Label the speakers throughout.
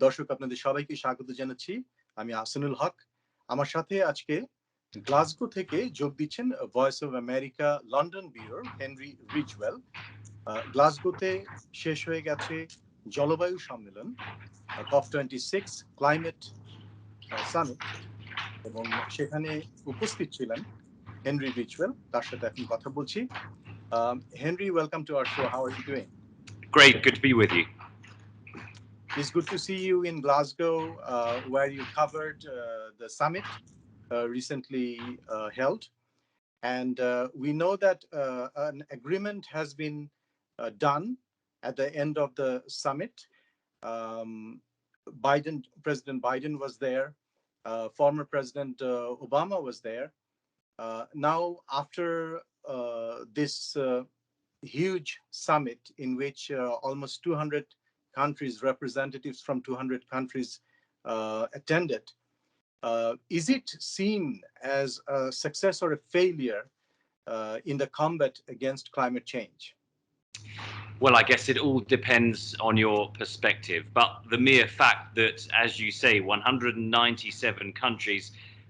Speaker 1: দর্শক আপনাদের সবাইকে স্বাগত জানাচ্ছি। আমি আহসানুল হক। আমার সাথে আজকে গ্লাসগো থেকে যোগ দিচ্ছেন ভয়েস অফ আমেরিকা লন্ডন ব্যুরোর হেনরি রিজওয়েল। গ্লাসগোতে শেষ হয়ে গেছে জলবায়ু সম্মেলন COP26 ক্লাইমেট সামিট, এবং সেখানে উপস্থিত ছিলেন হেনরি রিজওয়েল। তার সাথে এখন কথা বলছি। Henry, welcome to our show. How are you doing?
Speaker 2: Great, good to be with you.
Speaker 1: It's good to see you in Glasgow, where you covered the summit recently held. And we know that an agreement has been done at the end of the summit. President Biden was there. Former President Obama was there. Now, after this huge summit in which almost 200 countries, representatives from 200 countries attended, is it seen as a success or a failure in the combat against climate change?
Speaker 2: Well, I guess it all depends on your perspective, but the mere fact that, as you say, 197 countries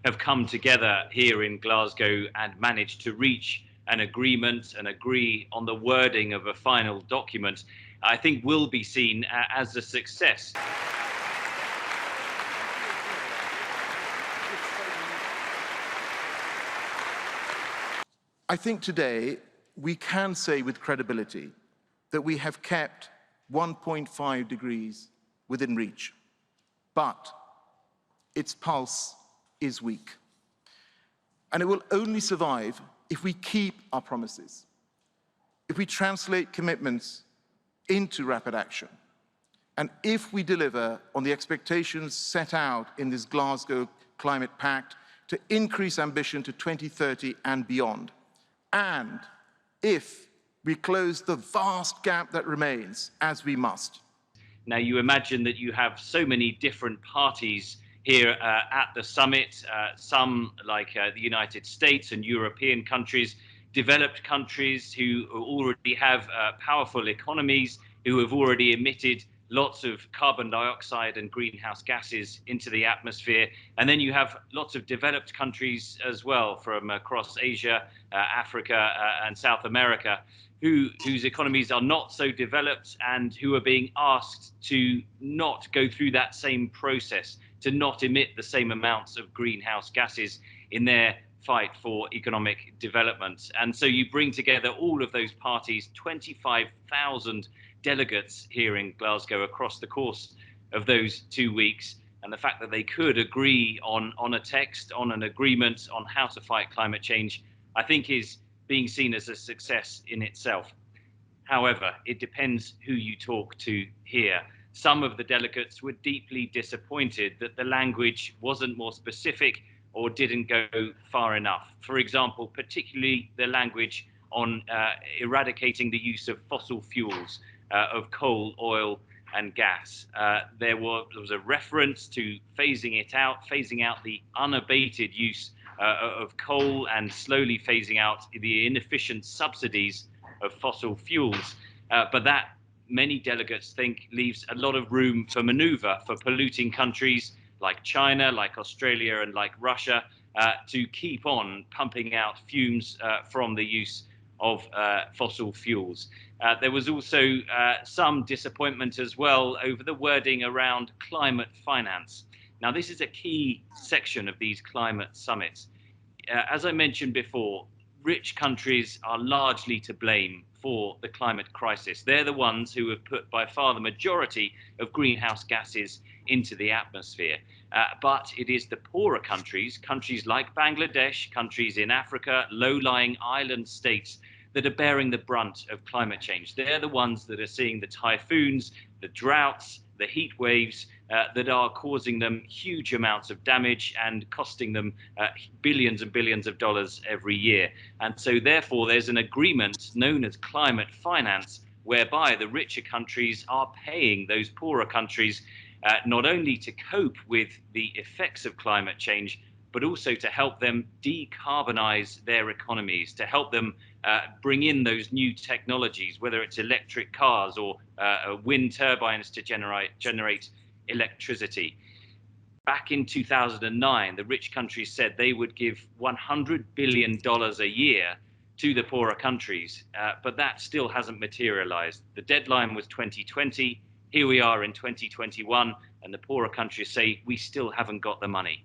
Speaker 2: have come together here in Glasgow and managed to reach an agreement and agree on the wording of a final document, I think will be seen as a success.
Speaker 3: I think today we can say with credibility that we have kept 1.5 degrees within reach, but its pulse is weak. And it will only survive if we keep our promises, if we translate commitments into rapid action, and if we deliver on the expectations set out in this Glasgow Climate Pact to increase ambition to 2030 and beyond, and if we close the vast gap that remains, as we must.
Speaker 2: Now, you imagine that you have so many different parties here at the summit, some like the United States and European countries, developed countries who already have powerful economies, who have already emitted lots of carbon dioxide and greenhouse gases into the atmosphere. And then you have lots of developed countries as well from across Asia, Africa, and South America, whose economies are not so developed and who are being asked to not go through that same process, to not emit the same amounts of greenhouse gases in their fight for economic development. And so you bring together all of those parties, 25,000 delegates here in Glasgow across the course of those 2 weeks, and the fact that they could agree on a text, on an agreement on how to fight climate change, I think is being seen as a success in itself. However, it depends who you talk to here. Some of the delegates were deeply disappointed that the language wasn't more specific or didn't go far enough. For example, particularly the language on eradicating the use of fossil fuels, of coal, oil, and gas. There was a reference to phasing out the unabated use of coal and slowly phasing out the inefficient subsidies of fossil fuels. But that, many delegates think, leaves a lot of room for maneuver for polluting countries like China, like Australia, and like Russia to keep on pumping out fumes from the use of fossil fuels. There was also some disappointment as well over the wording around climate finance. Now, this is a key section of these climate summits. As I mentioned before, rich countries are largely to blame for the climate crisis. They're the ones who have put by far the majority of greenhouse gases into the atmosphere. But it is the poorer countries like Bangladesh, countries in Africa, low-lying island states, that are bearing the brunt of climate change. They're the ones that are seeing the typhoons, the droughts, the heat waves that are causing them huge amounts of damage and costing them billions and billions of dollars every year. And so therefore there's an agreement known as climate finance, whereby the richer countries are paying those poorer countries not only to cope with the effects of climate change, but also to help them decarbonize their economies, to help them bring in those new technologies, whether it's electric cars or wind turbines to generate electricity. Back in 2009, the rich countries said they would give $100 billion a year to the poorer countries, but that still hasn't materialized. The deadline was 2020. Here we are in 2021, and the poorer countries say we still haven't got the money.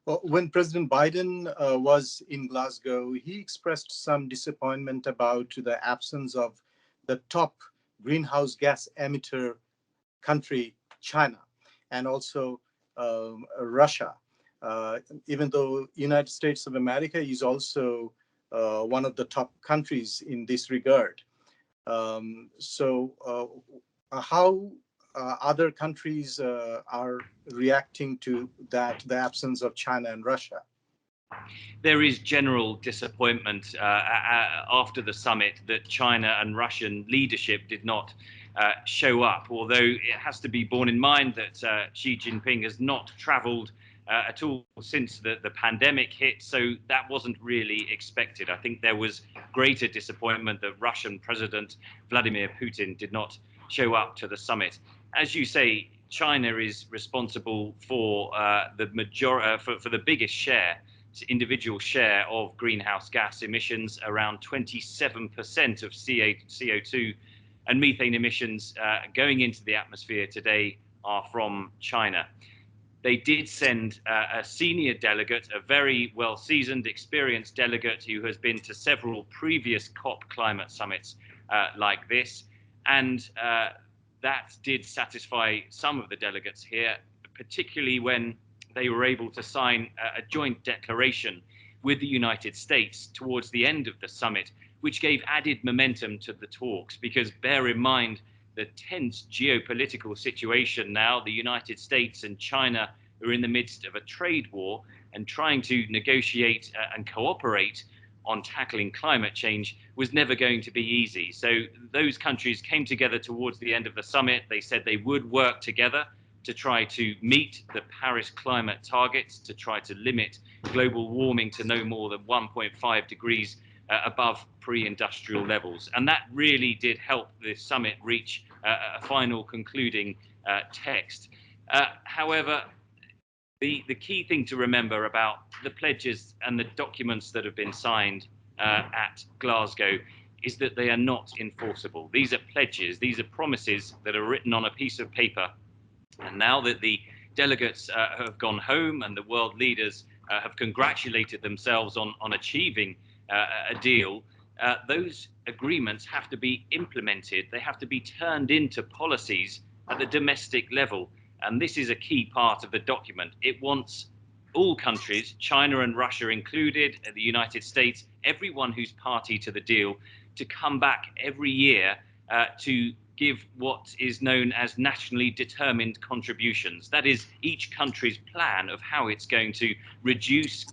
Speaker 1: Well, when President Biden was in Glasgow, he expressed some disappointment about the absence of the top greenhouse gas emitter country, China, and also Russia. Even though United States of America is also one of the top countries in this regard. How other countries are reacting to that, the absence of China and Russia?
Speaker 2: There is general disappointment after the summit that China and Russian leadership did not show up, although it has to be borne in mind that Xi Jinping has not traveled at all since the pandemic hit, so that wasn't really expected. I think there was greater disappointment that Russian President Vladimir Putin did not show up to the summit. As you say, China is responsible for for the biggest share, individual share of greenhouse gas emissions. Around 27% of CO2 and methane emissions going into the atmosphere today are from China. They did send a senior delegate, a very well-seasoned, experienced delegate who has been to several previous COP climate summits like this. And that did satisfy some of the delegates here, particularly when they were able to sign a joint declaration with the United States towards the end of the summit, which gave added momentum to the talks. Because bear in mind the tense geopolitical situation now, the United States and China are in the midst of a trade war, and trying to negotiate and cooperate on tackling climate change was never going to be easy. So those countries came together towards the end of the summit. They said they would work together to try to meet the Paris climate targets, to try to limit global warming to no more than 1.5 degrees above pre-industrial levels. And that really did help the summit reach a final concluding text. However, the key thing to remember about the pledges and the documents that have been signed at Glasgow is that they are not enforceable. These are pledges, these are promises that are written on a piece of paper. And now that the delegates have gone home and the world leaders have congratulated themselves on achieving a deal, those agreements have to be implemented. They have to be turned into policies at the domestic level. And this is a key part of the document. It wants all countries, China and Russia included, the United States, everyone who's party to the deal, to come back every year to give what is known as nationally determined contributions. That is each country's plan of how it's going to reduce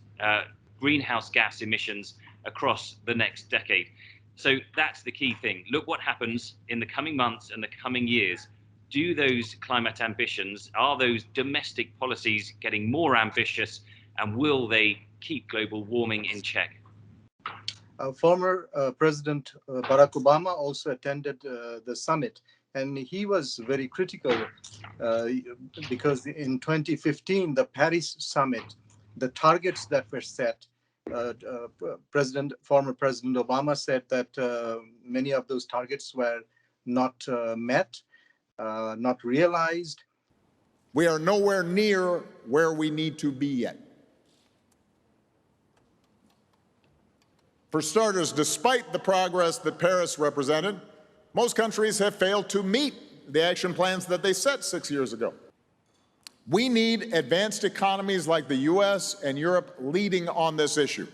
Speaker 2: greenhouse gas emissions across the next decade. So that's the key thing. Look what happens in the coming months and the coming years. Do those climate ambitions, are those domestic policies getting more ambitious, and will they keep global warming in check?
Speaker 1: Former President Barack Obama also attended the summit, and he was very critical because in 2015, the Paris summit, the targets that were set, former President Obama said that many of those targets were not met, not realized.
Speaker 4: We are nowhere near where we need to be yet. For starters, despite the progress that Paris represented, most countries have failed to meet the action plans that they set 6 years ago. We need advanced economies like the US and Europe leading on this issue.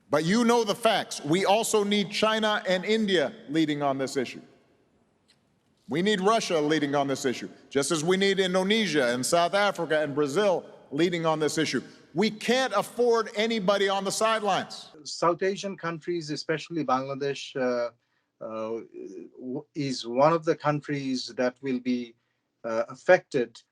Speaker 4: But you know the facts. We also need China and India leading on this issue. We need Russia leading on this issue, just as we need Indonesia and South Africa and Brazil leading on this issue. We can't afford anybody on the sidelines.
Speaker 1: South Asian countries, especially Bangladesh, is one of the countries that will be affected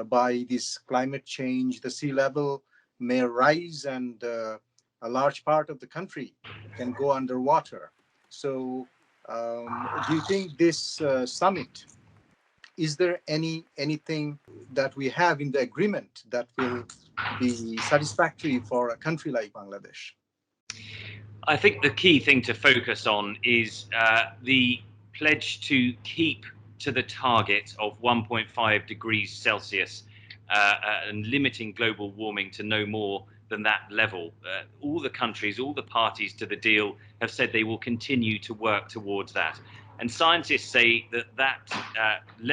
Speaker 1: by this climate change. The sea level may rise, and a large part of the country can go underwater. So do you think this summit is there anything that we have in the agreement that will be satisfactory for a country like Bangladesh?
Speaker 2: I think the key thing to focus on is the pledge to keep to the target of 1.5 degrees Celsius and limiting global warming to no more than that level. All the countries, all the parties to the deal have said they will continue to work towards that. And scientists say that that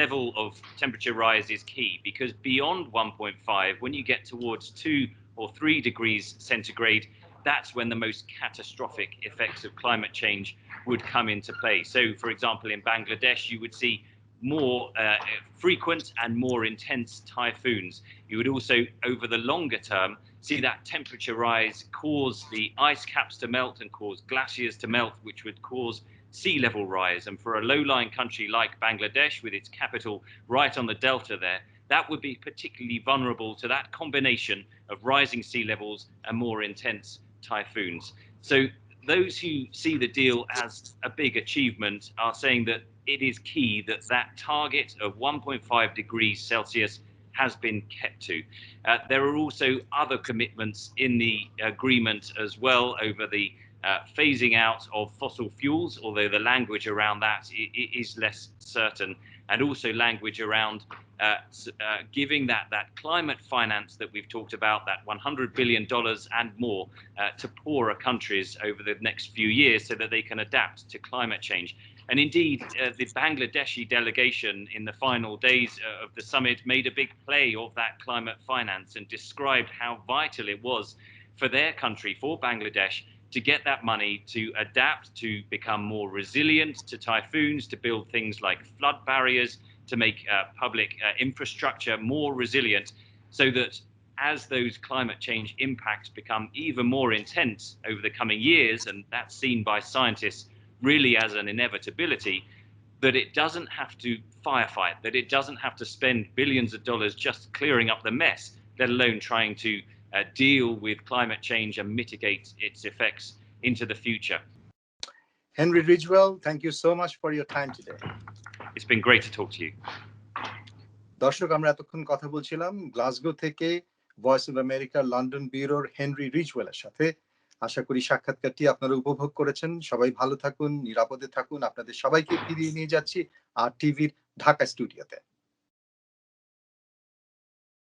Speaker 2: level of temperature rise is key, because beyond 1.5, when you get towards 2 or 3 degrees centigrade, that's when the most catastrophic effects of climate change would come into play. So, for example, in Bangladesh, you would see more frequent and more intense typhoons. You would also, over the longer term, see that temperature rise cause the ice caps to melt and cause glaciers to melt, which would cause sea level rise. And for a low-lying country like Bangladesh, with its capital right on the delta there, that would be particularly vulnerable to that combination of rising sea levels and more intense typhoons. So those who see the deal as a big achievement are saying that it is key that that target of 1.5 degrees Celsius has been kept to. There are also other commitments in the agreement as well over the phasing out of fossil fuels, although the language around that is less certain, and also language around giving that climate finance that we've talked about, that $100 billion and more to poorer countries over the next few years so that they can adapt to climate change. And indeed, the Bangladeshi delegation in the final days of the summit made a big play of that climate finance and described how vital it was for their country, for Bangladesh, to get that money to adapt, to become more resilient to typhoons, to build things like flood barriers, to make public infrastructure more resilient, so that as those climate change impacts become even more intense over the coming years, and that's seen by scientists really as an inevitability, that it doesn't have to firefight, that it doesn't have to spend billions of dollars just clearing up the mess, let alone trying to deal with climate change and mitigate its effects into the future.
Speaker 1: Henry Ridgwell, thank you so much for your time today.
Speaker 2: It's been great to talk to you.
Speaker 1: দর্শক, আমরা এতক্ষণ কথা বলছিলাম Glasgow থেকে voice of America London ব্যুরোর Henry রিজওয়েলের সাথে। আশা করি সাক্ষাৎকারটি আপনারা উপভোগ করেছেন। সবাই ভালো থাকুন, নিরাপদে থাকুন। আপনাদের সবাইকে ফিরিয়ে নিয়ে যাচ্ছি আর টিভির ঢাকা স্টুডিওতে।